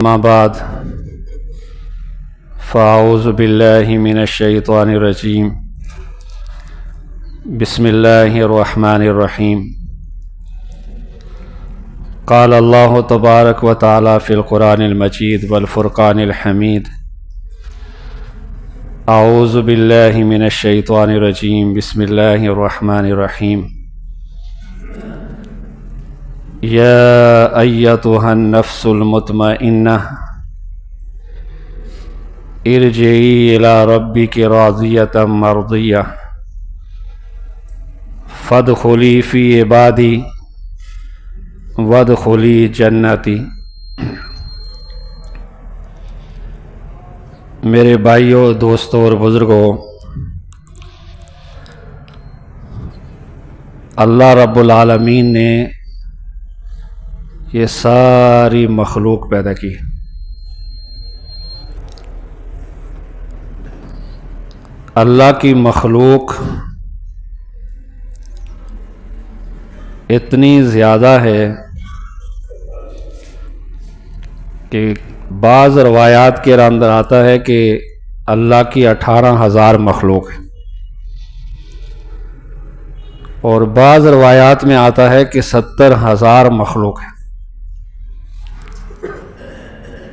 اما بعد فاعوذ باللہ من الشیطان الرجیم بسم اللہ الرحمن الرحیم قال اللہ تبارک و تعالی فی القرآن المجید والفرقان الحمید اعوذ باللہ من الشیطان الرجیم بسم اللہ الرحمن الرحیم یا ایتها النفس المطمئنہ ارجعی الی ربک راضیۃ مرضیہ فادخلی فی عبادی وادخلی جنتی۔ میرے بھائیوں، دوستوں اور بزرگوں، اللہ رب العالمین نے یہ ساری مخلوق پیدا کی۔ اللہ کی مخلوق اتنی زیادہ ہے کہ بعض روایات کے اندر آتا ہے کہ اللہ کی 18,000 مخلوق ہے، اور بعض روایات میں آتا ہے کہ 70,000 مخلوق ہے۔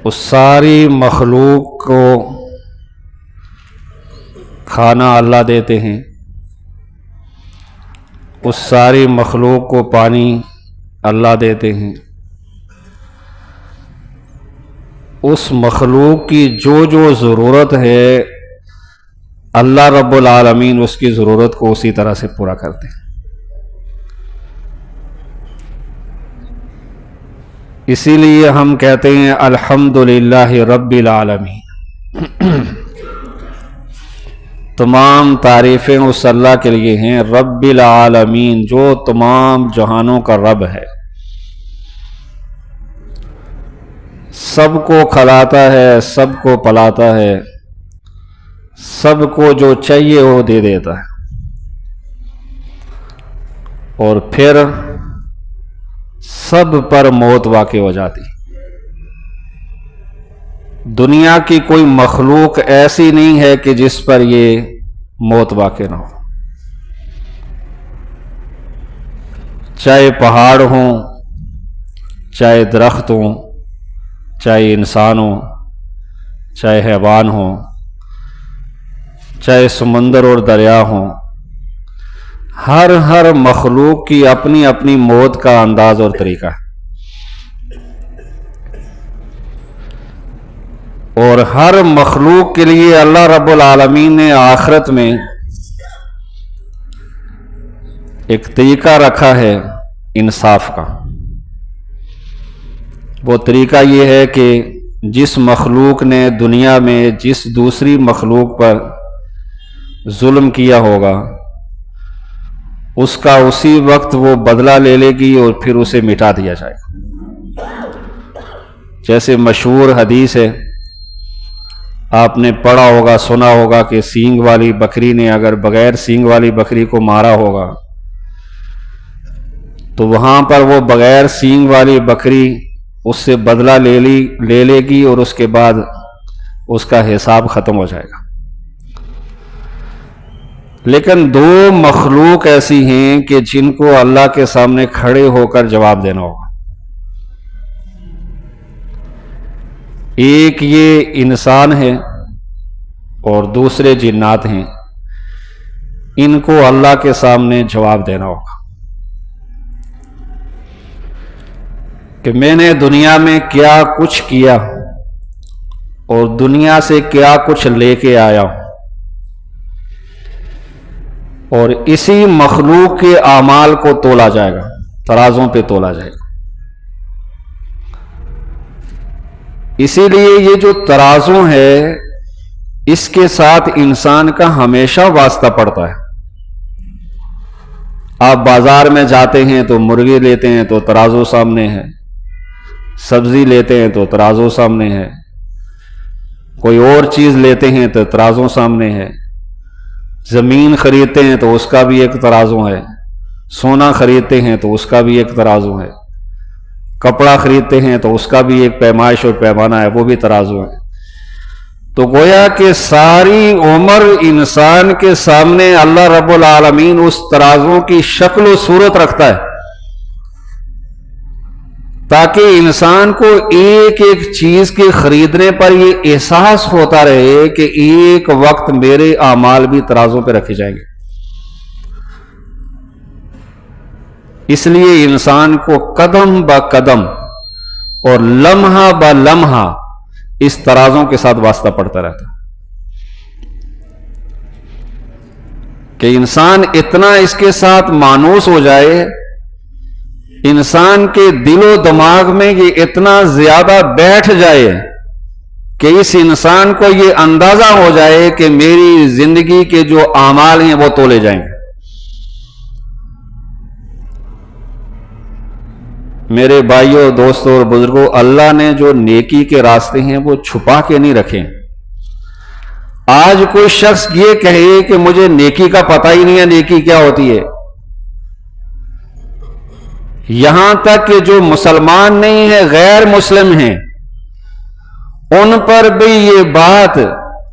اس ساری مخلوق کو کھانا اللہ دیتے ہیں، اس ساری مخلوق کو پانی اللہ دیتے ہیں، اس مخلوق کی جو جو ضرورت ہے اللہ رب العالمین اس کی ضرورت کو اسی طرح سے پورا کرتے ہیں۔ اسی لیے ہم کہتے ہیں الحمدللہ رب العالمین، تمام تعریفیں اس اللہ کے لیے ہیں رب العالمین، جو تمام جہانوں کا رب ہے، سب کو کھلاتا ہے، سب کو پلاتا ہے، سب کو جو چاہیے وہ دے دیتا ہے، اور پھر سب پر موت واقع ہو جاتی۔ دنیا کی کوئی مخلوق ایسی نہیں ہے کہ جس پر یہ موت واقع نہ ہو، چاہے پہاڑ ہوں، چاہے درخت ہوں، چاہے انسان ہوں، چاہے حیوان ہوں، چاہے سمندر اور دریا ہوں، ہر مخلوق کی اپنی اپنی موت کا انداز اور طریقہ ہے، اور ہر مخلوق کے لیے اللہ رب العالمین نے آخرت میں ایک طریقہ رکھا ہے انصاف کا۔ وہ طریقہ یہ ہے کہ جس مخلوق نے دنیا میں جس دوسری مخلوق پر ظلم کیا ہوگا، اس کا اسی وقت وہ بدلہ لے لے گی اور پھر اسے مٹا دیا جائے گا۔ جیسے مشہور حدیث ہے، آپ نے پڑھا ہوگا، سنا ہوگا کہ سینگ والی بکری نے اگر بغیر سینگ والی بکری کو مارا ہوگا تو وہاں پر وہ بغیر سینگ والی بکری اس سے بدلہ لے لے گی، اور اس کے بعد اس کا حساب ختم ہو جائے گا۔ لیکن دو مخلوق ایسی ہیں کہ جن کو اللہ کے سامنے کھڑے ہو کر جواب دینا ہوگا۔ ایک یہ انسان ہے اور دوسرے جنات ہیں، ان کو اللہ کے سامنے جواب دینا ہوگا کہ میں نے دنیا میں کیا کچھ کیا اور دنیا سے کیا کچھ لے کے آیا ہوں، اور اسی مخلوق کے اعمال کو تولا جائے گا، ترازوں پہ تولا جائے گا۔ اسی لیے یہ جو ترازو ہے، اس کے ساتھ انسان کا ہمیشہ واسطہ پڑتا ہے۔ آپ بازار میں جاتے ہیں تو مرغی لیتے ہیں تو ترازو سامنے ہے، سبزی لیتے ہیں تو ترازو سامنے ہے، کوئی اور چیز لیتے ہیں تو ترازو سامنے ہے، زمین خریدتے ہیں تو اس کا بھی ایک ترازو ہے، سونا خریدتے ہیں تو اس کا بھی ایک ترازو ہے، کپڑا خریدتے ہیں تو اس کا بھی ایک پیمائش اور پیمانہ ہے، وہ بھی ترازو ہے۔ تو گویا کہ ساری عمر انسان کے سامنے اللہ رب العالمین اس ترازوں کی شکل و صورت رکھتا ہے تاکہ انسان کو ایک ایک چیز کے خریدنے پر یہ احساس ہوتا رہے کہ ایک وقت میرے اعمال بھی ترازوں پہ رکھے جائیں گے۔ اس لیے انسان کو قدم با قدم اور لمحہ با لمحہ اس ترازوں کے ساتھ واسطہ پڑتا رہتا کہ انسان اتنا اس کے ساتھ مانوس ہو جائے، انسان کے دل و دماغ میں یہ اتنا زیادہ بیٹھ جائے کہ اس انسان کو یہ اندازہ ہو جائے کہ میری زندگی کے جو اعمال ہیں وہ تولے جائیں گے۔ میرے بھائیوں، دوستوں اور بزرگوں، اللہ نے جو نیکی کے راستے ہیں وہ چھپا کے نہیں رکھے۔ آج کوئی شخص یہ کہے کہ مجھے نیکی کا پتہ ہی نہیں ہے، نیکی کیا ہوتی ہے، یہاں تک کہ جو مسلمان نہیں ہیں، غیر مسلم ہیں، ان پر بھی یہ بات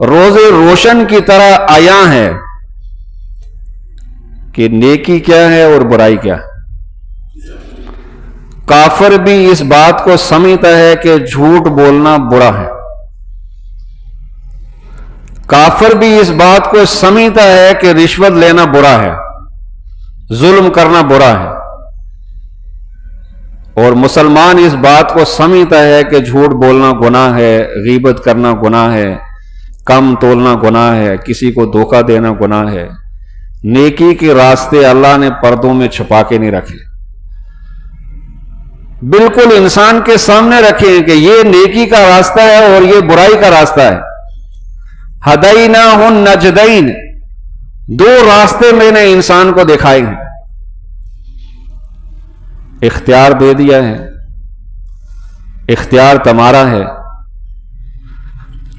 روز روشن کی طرح عیاں ہے کہ نیکی کیا ہے اور برائی کیا ہے۔ کافر بھی اس بات کو سمجھتا ہے کہ جھوٹ بولنا برا ہے، کافر بھی اس بات کو سمجھتا ہے کہ رشوت لینا برا ہے، ظلم کرنا برا ہے، اور مسلمان اس بات کو سمجھتا ہے کہ جھوٹ بولنا گناہ ہے، غیبت کرنا گناہ ہے، کم تولنا گناہ ہے، کسی کو دھوکہ دینا گناہ ہے۔ نیکی کے راستے اللہ نے پردوں میں چھپا کے نہیں رکھے، بالکل انسان کے سامنے رکھے ہیں کہ یہ نیکی کا راستہ ہے اور یہ برائی کا راستہ ہے۔ ہدیناہ النجدین، دو راستے میں نے انسان کو دکھائے ہیں، اختیار دے دیا ہے، اختیار تمہارا ہے،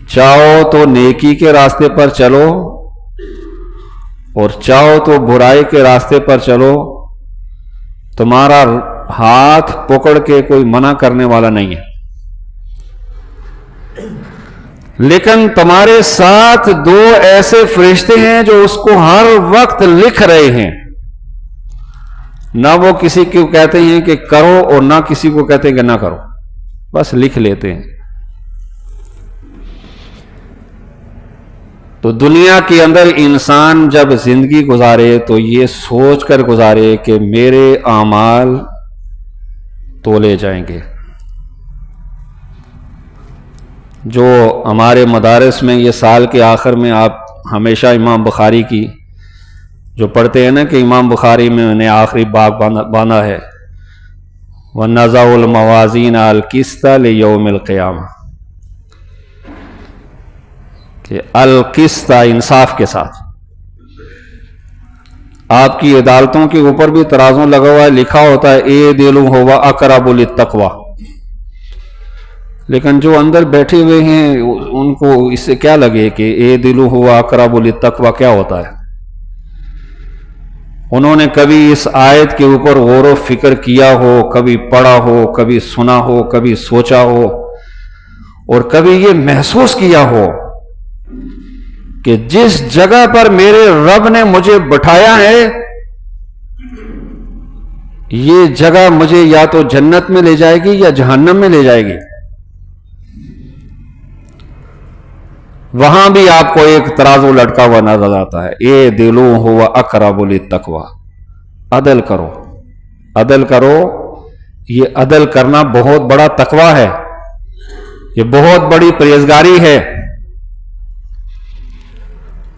چاہو تو نیکی کے راستے پر چلو اور چاہو تو برائی کے راستے پر چلو، تمہارا ہاتھ پکڑ کے کوئی منع کرنے والا نہیں ہے، لیکن تمہارے ساتھ دو ایسے فرشتے ہیں جو اس کو ہر وقت لکھ رہے ہیں، نہ وہ کسی کو کہتے ہیں کہ کرو اور نہ کسی کو کہتے ہیں کہ نہ کرو، بس لکھ لیتے ہیں۔ تو دنیا کے اندر انسان جب زندگی گزارے تو یہ سوچ کر گزارے کہ میرے اعمال تولے جائیں گے۔ جو ہمارے مدارس میں یہ سال کے آخر میں آپ ہمیشہ امام بخاری کی جو پڑھتے ہیں نا کہ امام بخاری میں انہیں آخری باب باندھا ہے، وَنَضَعُ الْمَوَازِينَ الْقِسْطَ لِيَوْمِ الْقِيَامَةِ، کہ القسط انصاف کے ساتھ۔ آپ کی عدالتوں کے اوپر بھی ترازو لگا ہوا ہے، لکھا ہوتا ہے اعدلوا هو اقرب للتقوی، لیکن جو اندر بیٹھے ہوئے ہیں ان کو اس سے کیا لگے کہ اعدلوا هو اقرب للتقوی کیا ہوتا ہے۔ انہوں نے کبھی اس آیت کے اوپر غور و فکر کیا ہو، کبھی پڑھا ہو، کبھی سنا ہو، کبھی سوچا ہو، اور کبھی یہ محسوس کیا ہو کہ جس جگہ پر میرے رب نے مجھے بٹھایا ہے یہ جگہ مجھے یا تو جنت میں لے جائے گی یا جہنم میں لے جائے گی۔ وہاں بھی آپ کو ایک ترازو لٹکا ہوا نظر آتا ہے، اعدلوا هو اقرب للتقوی، عدل کرو، عدل کرو۔ یہ عدل کرنا بہت بڑا تقوی ہے، یہ بہت بڑی پرہیزگاری ہے،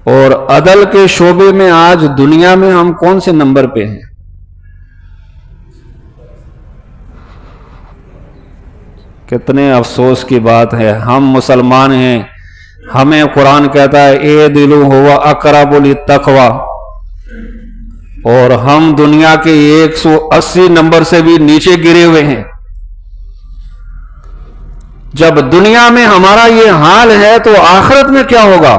اور عدل کے شعبے میں آج دنیا میں ہم کون سے نمبر پہ ہیں؟ کتنے افسوس کی بات ہے، ہم مسلمان ہیں، ہمیں قرآن کہتا ہے اعدلوا هو اقرب للتقوی، اور ہم دنیا کے 180 نمبر سے بھی نیچے گرے ہوئے ہیں۔ جب دنیا میں ہمارا یہ حال ہے تو آخرت میں کیا ہوگا؟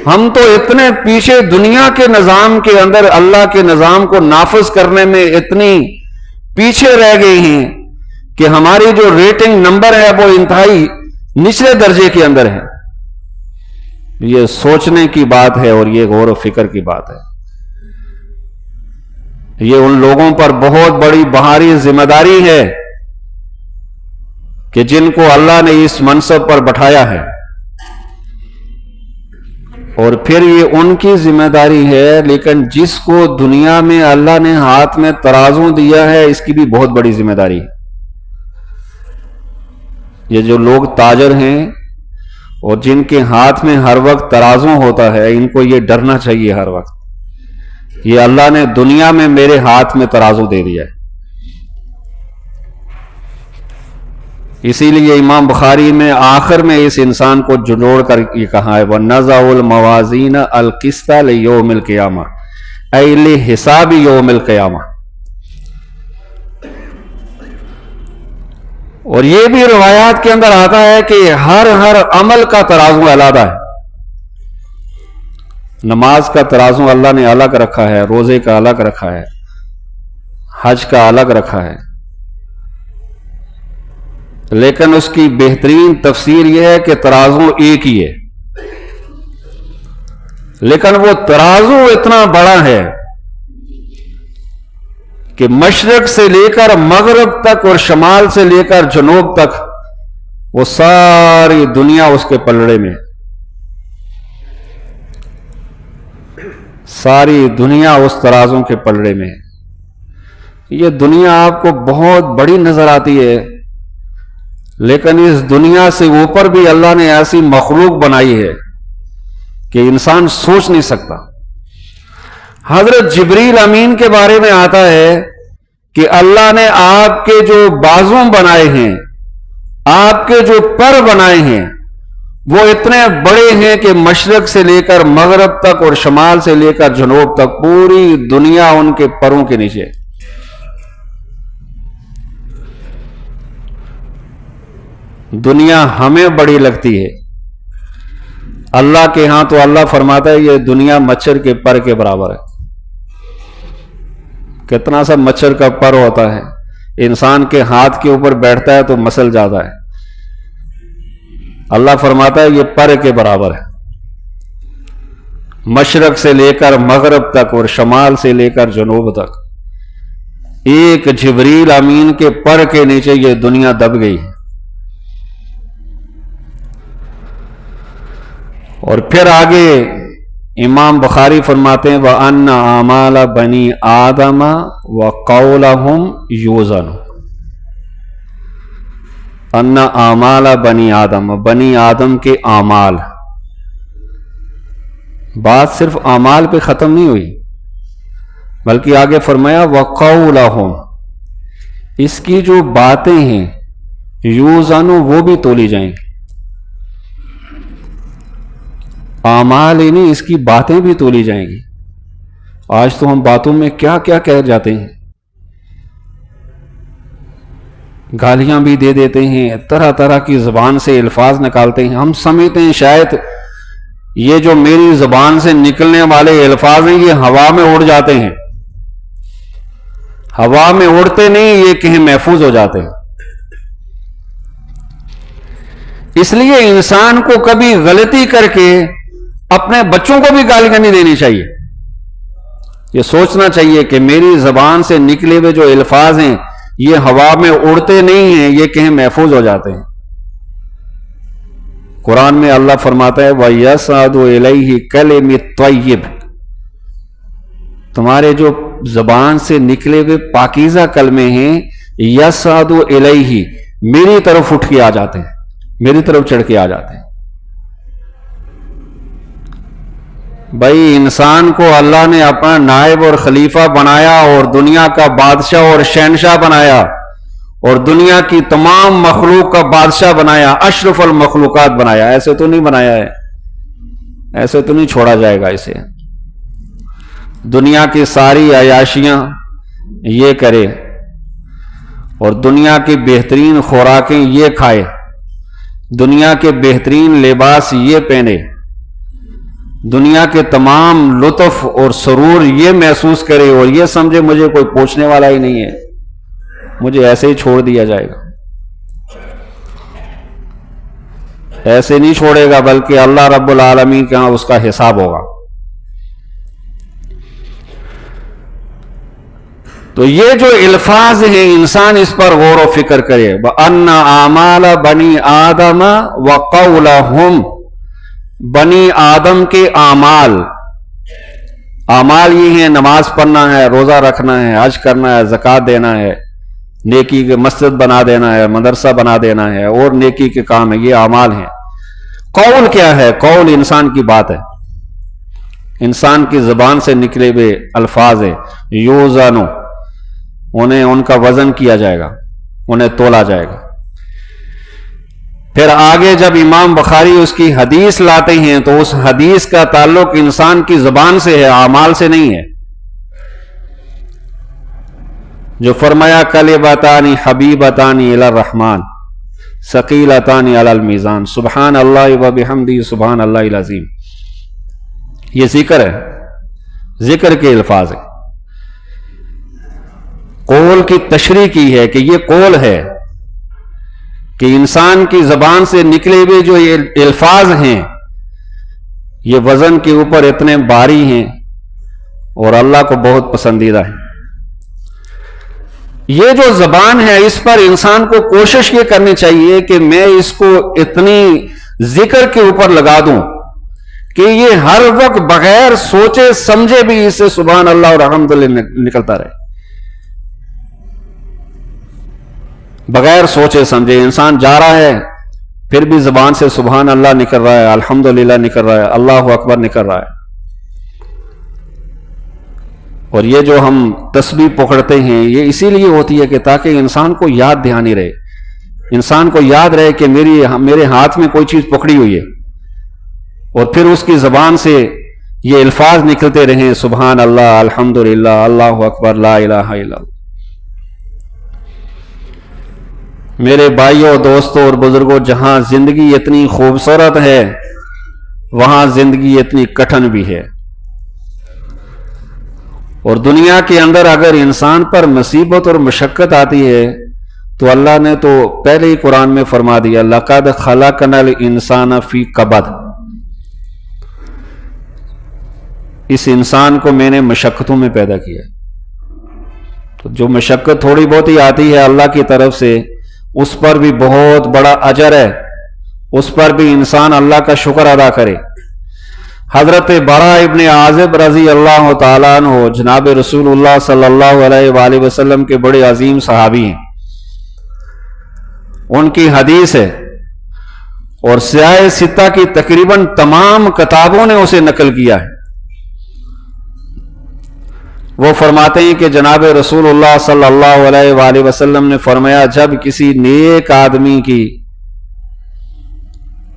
ہم تو اتنے پیچھے، دنیا کے نظام کے اندر اللہ کے نظام کو نافذ کرنے میں اتنی پیچھے رہ گئے ہیں کہ ہماری جو ریٹنگ نمبر ہے وہ انتہائی نچلے درجے کے اندر ہے. یہ سوچنے کی بات ہے اور یہ غور و فکر کی بات ہے. یہ ان لوگوں پر بہت بڑی بھاری ذمہ داری ہے کہ جن کو اللہ نے اس منصب پر بٹھایا ہے، اور پھر یہ ان کی ذمہ داری ہے، لیکن جس کو دنیا میں اللہ نے ہاتھ میں ترازو دیا ہے اس کی بھی بہت بڑی ذمہ داری ہے. یہ جو لوگ تاجر ہیں اور جن کے ہاتھ میں ہر وقت ترازو ہوتا ہے، ان کو یہ ڈرنا چاہیے ہر وقت، یہ اللہ نے دنیا میں میرے ہاتھ میں ترازو دے دیا ہے. اسی لیے امام بخاری میں آخر میں اس انسان کو جوڑ کر یہ کہا ہے وَنَزَعُ الْمَوَازِينَ الْقِسْطَ لِيَوْمِ الْقِيَامَةِ اَيْ لِحِسَابِ يَوْمِ الْقِيَامَةِ. اور یہ بھی روایات کے اندر آتا ہے کہ ہر عمل کا ترازو علیحدہ ہے. نماز کا ترازو اللہ نے الگ رکھا ہے، روزے کا الگ رکھا ہے، حج کا الگ رکھا ہے، لیکن اس کی بہترین تفسیر یہ ہے کہ ترازو ایک ہی ہے، لیکن وہ ترازو اتنا بڑا ہے کہ مشرق سے لے کر مغرب تک اور شمال سے لے کر جنوب تک وہ ساری دنیا اس کے پلڑے میں، ساری دنیا اس ترازو کے پلڑے میں. یہ دنیا آپ کو بہت بڑی نظر آتی ہے، لیکن اس دنیا سے اوپر بھی اللہ نے ایسی مخلوق بنائی ہے کہ انسان سوچ نہیں سکتا. حضرت جبریل امین کے بارے میں آتا ہے کہ اللہ نے آپ کے جو بازو بنائے ہیں، آپ کے جو پر بنائے ہیں، وہ اتنے بڑے ہیں کہ مشرق سے لے کر مغرب تک اور شمال سے لے کر جنوب تک پوری دنیا ان کے پروں کے نیچے. دنیا ہمیں بڑی لگتی ہے، اللہ کے ہاں تو اللہ فرماتا ہے یہ دنیا مچھر کے پر کے برابر ہے. کتنا سا مچھر کا پر ہوتا ہے، انسان کے ہاتھ کے اوپر بیٹھتا ہے تو مسل جاتا ہے. اللہ فرماتا ہے یہ پر کے برابر ہے. مشرق سے لے کر مغرب تک اور شمال سے لے کر جنوب تک ایک جبریل امین کے پر کے نیچے یہ دنیا دب گئی ہے. اور پھر آگے امام بخاری فرماتے ہیں وَأَنَّ أَعْمَالَ بَنِي آدَمَ وَقَوْلَهُمْ يُوزَنُ. ان اعمال بنی آدم، بنی آدم کے اعمال. بات صرف اعمال پہ ختم نہیں ہوئی، بلکہ آگے فرمایا وَقَوْلَهُمْ، اس کی جو باتیں ہیں یوزن وہ بھی تولی جائیں گی. اعمال ہی نہیں، اس کی باتیں بھی تولی جائیں گی. آج تو ہم باتوں میں کیا کیا کہہ جاتے ہیں، گالیاں بھی دے دیتے ہیں، طرح طرح کی زبان سے الفاظ نکالتے ہیں. ہم سمجھتے ہیں شاید یہ جو میری زبان سے نکلنے والے الفاظ ہیں یہ ہوا میں اڑ جاتے ہیں. ہوا میں اڑتے نہیں، یہ کہیں محفوظ ہو جاتے ہیں. اس لیے انسان کو کبھی غلطی کر کے اپنے بچوں کو بھی گالیاں نہیں دینی چاہیے. یہ سوچنا چاہیے کہ میری زبان سے نکلے ہوئے جو الفاظ ہیں یہ ہوا میں اڑتے نہیں ہیں، یہ کہیں محفوظ ہو جاتے ہیں. قرآن میں اللہ فرماتا ہے وَيَسْعَدُ إِلَيْهِ كَلِمِ الطَّيِّبِ، تمہارے جو زبان سے نکلے ہوئے پاکیزہ کلمے ہیں یَسْعَدُ إِلَيْهِ، میری طرف اٹھ کے آ جاتے ہیں، میری طرف چڑھ کے آ جاتے ہیں. بھائی انسان کو اللہ نے اپنا نائب اور خلیفہ بنایا اور دنیا کا بادشاہ اور شہنشاہ بنایا اور دنیا کی تمام مخلوق کا بادشاہ بنایا، اشرف المخلوقات بنایا. ایسے تو نہیں بنایا ہے، ایسے تو نہیں چھوڑا جائے گا اسے. دنیا کی ساری عیاشیاں یہ کرے اور دنیا کی بہترین خوراکیں یہ کھائے، دنیا کے بہترین لباس یہ پہنے، دنیا کے تمام لطف اور سرور یہ محسوس کرے اور یہ سمجھے مجھے کوئی پوچھنے والا ہی نہیں ہے. مجھے ایسے ہی چھوڑ دیا جائے گا. ایسے نہیں چھوڑے گا، بلکہ اللہ رب العالمین کے ہاں اس کا حساب ہوگا. تو یہ جو الفاظ ہیں انسان اس پر غور و فکر کرے. وَأَنَّ أَعْمَالَ بَنِي آدَمَ وَقَوْلَهُمْ، بنی آدم کے اعمال یہ ہیں نماز پڑھنا ہے، روزہ رکھنا ہے، حج کرنا ہے، زکوٰۃ دینا ہے، نیکی کے مسجد بنا دینا ہے، مدرسہ بنا دینا ہے، اور نیکی کے کام ہے، یہ اعمال ہیں. قول کیا ہے؟ قول انسان کی بات ہے، انسان کی زبان سے نکلے ہوئے الفاظ ہیں. یوزن، انہیں ان کا وزن کیا جائے گا، انہیں تولا جائے گا. پھر آگے جب امام بخاری اس کی حدیث لاتے ہیں تو اس حدیث کا تعلق انسان کی زبان سے ہے، اعمال سے نہیں ہے. جو فرمایا کلمتان حبیبتان الی الرحمن ثقیلتان علی المیزان سبحان اللہ و بحمدہ سبحان اللہ العظیم، یہ ذکر ہے، ذکر کے الفاظ ہیں. قول کی تشریح کی ہے کہ یہ قول ہے، کہ انسان کی زبان سے نکلے ہوئے جو یہ الفاظ ہیں یہ وزن کے اوپر اتنے بھاری ہیں اور اللہ کو بہت پسندیدہ ہیں. یہ جو زبان ہے اس پر انسان کو کوشش یہ کرنی چاہیے کہ میں اس کو اتنی ذکر کے اوپر لگا دوں کہ یہ ہر وقت بغیر سوچے سمجھے بھی اس سے سبحان اللہ اور الحمدللہ نکلتا رہے. بغیر سوچے سمجھے انسان جا رہا ہے پھر بھی زبان سے سبحان اللہ نکل رہا ہے، الحمدللہ نکل رہا ہے، اللہ اکبر نکل رہا ہے. اور یہ جو ہم تسبیح پکڑتے ہیں یہ اسی لیے ہوتی ہے کہ تاکہ انسان کو یاد دہانی رہے، انسان کو یاد رہے کہ میرے ہاتھ میں کوئی چیز پکڑی ہوئی ہے، اور پھر اس کی زبان سے یہ الفاظ نکلتے رہیں سبحان اللہ، الحمدللہ، اللہ اکبر، لا الہ الا اللہ. میرے بھائیوں، دوستوں اور بزرگوں، جہاں زندگی اتنی خوبصورت ہے وہاں زندگی اتنی کٹھن بھی ہے. اور دنیا کے اندر اگر انسان پر مصیبت اور مشقت آتی ہے تو اللہ نے تو پہلے ہی قرآن میں فرما دیا لَقَدْ خَلَقْنَا الْإِنسَانَ فِي كَبَدٍ، اس انسان کو میں نے مشقتوں میں پیدا کیا. تو جو مشقت تھوڑی بہت ہی آتی ہے اللہ کی طرف سے اس پر بھی بہت بڑا اجر ہے، اس پر بھی انسان اللہ کا شکر ادا کرے. حضرت براء ابن عازب رضی اللہ تعالیٰ عنہ جناب رسول اللہ صلی اللہ علیہ وآلہ وسلم کے بڑے عظیم صحابی ہیں. ان کی حدیث ہے اور سیاہ ستہ کی تقریباً تمام کتابوں نے اسے نقل کیا ہے. وہ فرماتے ہیں کہ جناب رسول اللہ صلی اللہ علیہ وآلہ وسلم نے فرمایا جب کسی نیک آدمی کی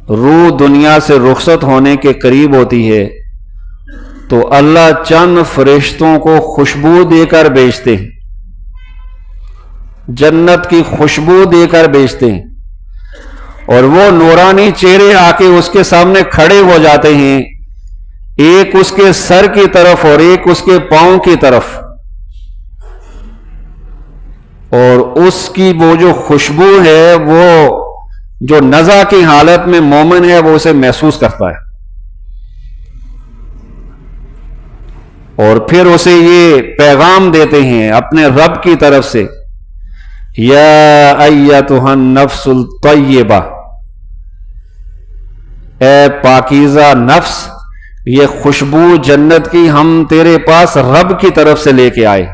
روح دنیا سے رخصت ہونے کے قریب ہوتی ہے تو اللہ چند فرشتوں کو خوشبو دے کر بھیجتے ہیں، جنت کی خوشبو دے کر بھیجتے ہیں، اور وہ نورانی چہرے آ کے اس کے سامنے کھڑے ہو جاتے ہیں، ایک اس کے سر کی طرف اور ایک اس کے پاؤں کی طرف، اور اس کی وہ جو خوشبو ہے وہ جو نزع کی حالت میں مومن ہے وہ اسے محسوس کرتا ہے. اور پھر اسے یہ پیغام دیتے ہیں اپنے رب کی طرف سے یا ایتھا النفس الطیبہ، اے پاکیزہ نفس، یہ خوشبو جنت کی ہم تیرے پاس رب کی طرف سے لے کے آئے.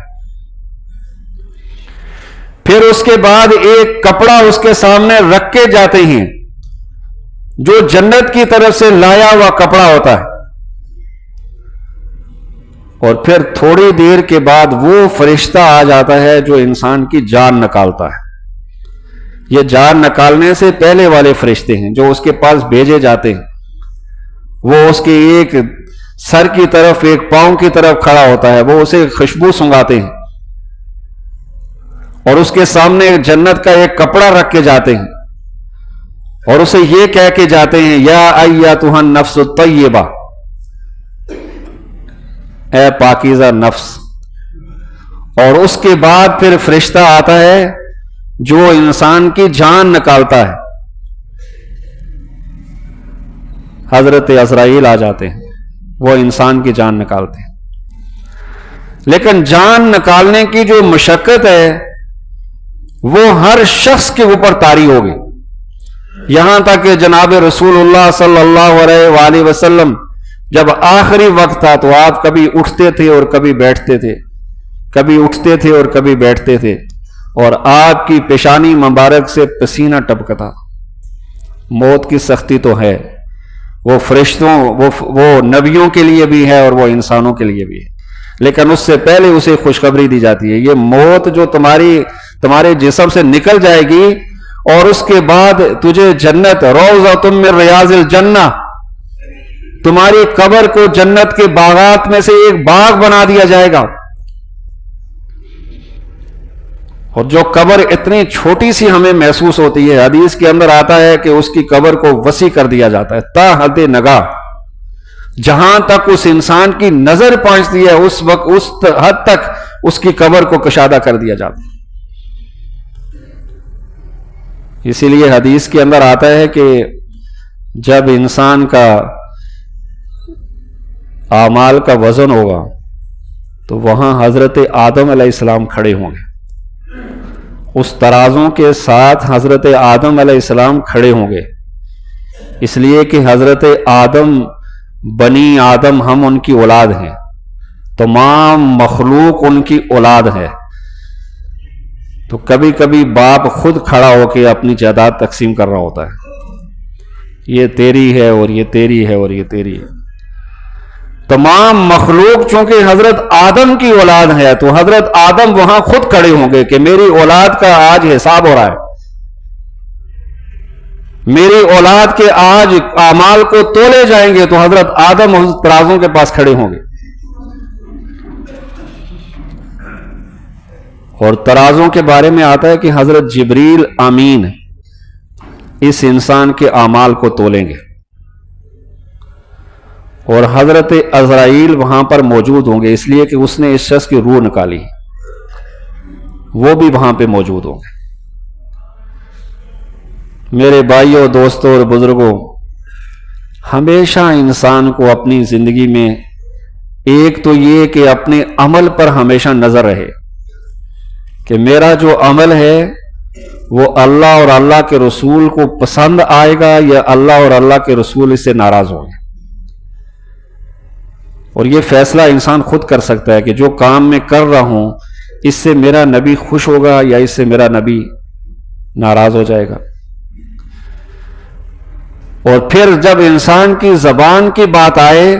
پھر اس کے بعد ایک کپڑا اس کے سامنے رکھ کے جاتے ہیں جو جنت کی طرف سے لایا ہوا کپڑا ہوتا ہے، اور پھر تھوڑی دیر کے بعد وہ فرشتہ آ جاتا ہے جو انسان کی جان نکالتا ہے. یہ جان نکالنے سے پہلے والے فرشتے ہیں جو اس کے پاس بھیجے جاتے ہیں، وہ اس کے ایک سر کی طرف ایک پاؤں کی طرف کھڑا ہوتا ہے، وہ اسے خوشبو سنگاتے ہیں اور اس کے سامنے جنت کا ایک کپڑا رکھ کے جاتے ہیں اور اسے یہ کہہ کے جاتے ہیں یا ایتھا النفس الطیبہ، اے پاکیزہ نفس. اور اس کے بعد پھر فرشتہ آتا ہے جو انسان کی جان نکالتا ہے، حضرت عزرائیل آ جاتے ہیں، وہ انسان کی جان نکالتے ہیں. لیکن جان نکالنے کی جو مشقت ہے وہ ہر شخص کے اوپر طاری ہوگی. یہاں تک کہ جناب رسول اللہ صلی اللہ علیہ وآلہ وسلم جب آخری وقت تھا تو آپ کبھی اٹھتے تھے اور کبھی بیٹھتے تھے، کبھی اٹھتے تھے اور کبھی بیٹھتے تھے، اور آپ کی پیشانی مبارک سے پسینہ ٹپکتا. موت کی سختی تو ہے، وہ فرشتوں وہ نبیوں کے لیے بھی ہے اور وہ انسانوں کے لیے بھی ہے، لیکن اس سے پہلے اسے خوشخبری دی جاتی ہے، یہ موت جو تمہارے جسم سے نکل جائے گی اور اس کے بعد تجھے جنت، روضۃ من ریاض الجنہ، تمہاری قبر کو جنت کے باغات میں سے ایک باغ بنا دیا جائے گا. اور جو قبر اتنی چھوٹی سی ہمیں محسوس ہوتی ہے، حدیث کے اندر آتا ہے کہ اس کی قبر کو وسیع کر دیا جاتا ہے تا حد نگاہ، جہاں تک اس انسان کی نظر پہنچتی ہے اس وقت اس حد تک اس کی قبر کو کشادہ کر دیا جاتا ہے. اسی لیے حدیث کے اندر آتا ہے کہ جب انسان کا اعمال کا وزن ہوگا تو وہاں حضرت آدم علیہ السلام کھڑے ہوں گے، اس ترازوں کے ساتھ حضرت آدم علیہ السلام کھڑے ہوں گے، اس لیے کہ حضرت آدم، بنی آدم، ہم ان کی اولاد ہیں، تمام مخلوق ان کی اولاد ہے. تو کبھی کبھی باپ خود کھڑا ہو کے اپنی جائیداد تقسیم کر رہا ہوتا ہے، یہ تیری ہے اور یہ تیری ہے اور یہ تیری ہے. تمام مخلوق چونکہ حضرت آدم کی اولاد ہے تو حضرت آدم وہاں خود کھڑے ہوں گے کہ میری اولاد کا آج حساب ہو رہا ہے، میری اولاد کے آج اعمال کو تولے جائیں گے. تو حضرت آدم اس ترازوں کے پاس کھڑے ہوں گے، اور ترازوں کے بارے میں آتا ہے کہ حضرت جبریل امین اس انسان کے اعمال کو تولیں گے، اور حضرت عزرائیل وہاں پر موجود ہوں گے، اس لیے کہ اس نے اس شخص کی روح نکالی، وہ بھی وہاں پہ موجود ہوں گے. میرے بھائیوں، دوستوں اور بزرگوں، ہمیشہ انسان کو اپنی زندگی میں ایک تو یہ کہ اپنے عمل پر ہمیشہ نظر رہے کہ میرا جو عمل ہے وہ اللہ اور اللہ کے رسول کو پسند آئے گا یا اللہ اور اللہ کے رسول اس سے ناراض ہوں گے. اور یہ فیصلہ انسان خود کر سکتا ہے کہ جو کام میں کر رہا ہوں اس سے میرا نبی خوش ہوگا یا اس سے میرا نبی ناراض ہو جائے گا. اور پھر جب انسان کی زبان کی بات آئے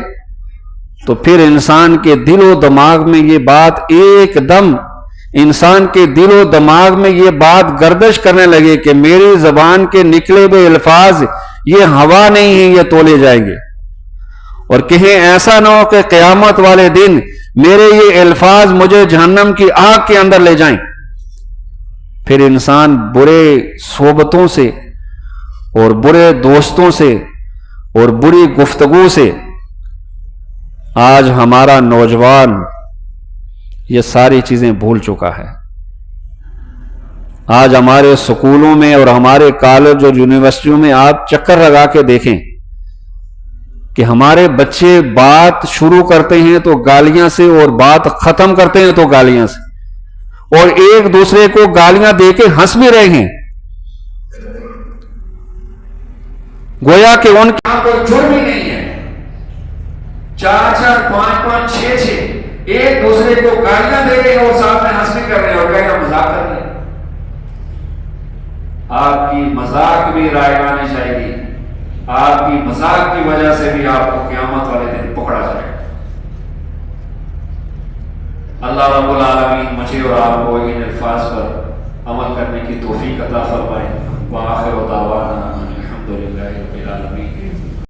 تو پھر انسان کے دل و دماغ میں یہ بات ایک دم، انسان کے دل و دماغ میں یہ بات گردش کرنے لگے کہ میری زبان کے نکلے ہوئے الفاظ یہ ہوا نہیں ہے، یہ تولے جائیں گے. اور کہیں ایسا نہ ہو کہ قیامت والے دن میرے یہ الفاظ مجھے جہنم کی آگ کے اندر لے جائیں. پھر انسان برے صحبتوں سے اور برے دوستوں سے اور بری گفتگو سے، آج ہمارا نوجوان یہ ساری چیزیں بھول چکا ہے. آج ہمارے سکولوں میں اور ہمارے کالج اور یونیورسٹیوں میں آپ چکر لگا کے دیکھیں کہ ہمارے بچے بات شروع کرتے ہیں تو گالیاں سے اور بات ختم کرتے ہیں تو گالیاں سے، اور ایک دوسرے کو گالیاں دے کے ہنس بھی رہے ہیں، گویا کہ ان کا کوئی جرم ہی نہیں ہے. 4 5 6 ایک دوسرے کو گالیاں دے رہے ہیں اور ساتھ میں ہنس بھی کر رہے ہیں اور کہنا مذاق کر رہے ہیں. آپ کی مذاق بھی رائگانے چاہیے گی، آپ کی مذاق کی وجہ سے بھی آپ کو قیامت والے دن پکڑا جائے گا. اللہ رب العالمین مجھے اور آپ کو ان الفاظ پر عمل کرنے کی توفیق عطا فرمائے. وآخر دعوانا الحمدللہ رب العالمین.